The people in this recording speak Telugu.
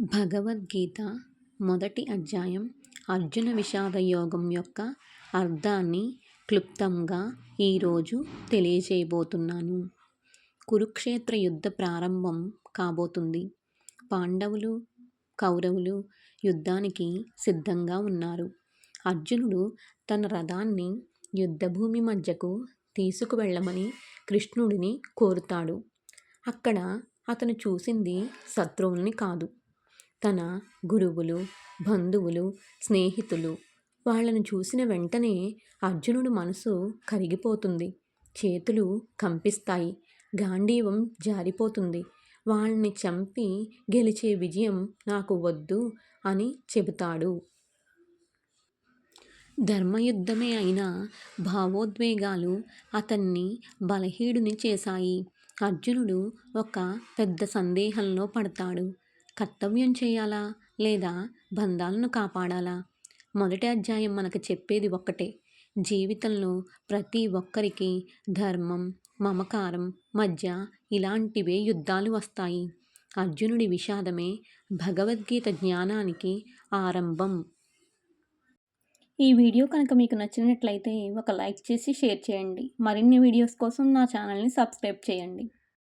భగవద్గీత మొదటి అధ్యాయం అర్జున విషాద యోగం యొక్క అర్థాన్ని క్లుప్తంగా ఈరోజు తెలియజేయబోతున్నాను. కురుక్షేత్ర యుద్ధ ప్రారంభం కాబోతుంది. పాండవులు, కౌరవులు యుద్ధానికి సిద్ధంగా ఉన్నారు. అర్జునుడు తన రథాన్ని యుద్ధభూమి మధ్యకు తీసుకువెళ్ళమని కృష్ణుడిని కోరుతాడు. అక్కడ అతను చూసింది శత్రువుల్ని కాదు, తన గురువులు, బంధువులు, స్నేహితులు. వాళ్ళను చూసిన వెంటనే అర్జునుడు మనసు కరిగిపోతుంది. చేతులు కంపిస్తాయి. గాండీవం జారిపోతుంది. వాళ్ళని చంపి గెలిచే విజయం నాకు వద్దు అని చెబుతాడు. ధర్మయుద్ధమే అయినా భావోద్వేగాలు అతన్ని బలహీనుడిని చేశాయి. అర్జునుడు ఒక పెద్ద సందేహంలో పడతాడు. కర్తవ్యం చేయాలా లేదా బంధాలను కాపాడాలా? మొదటి అధ్యాయం మనకు చెప్పేది ఒక్కటే. జీవితంలో ప్రతి ఒక్కరికి ధర్మం, మమకారం మధ్య ఇలాంటివే యుద్ధాలు వస్తాయి. అర్జునుడి విషాదమే భగవద్గీత జ్ఞానానికి ఆరంభం. ఈ వీడియో కనుక మీకు నచ్చినట్లయితే ఒక లైక్ చేసి షేర్ చేయండి. మరిన్ని వీడియోస్ కోసం నా ఛానల్ని సబ్స్క్రైబ్ చేయండి.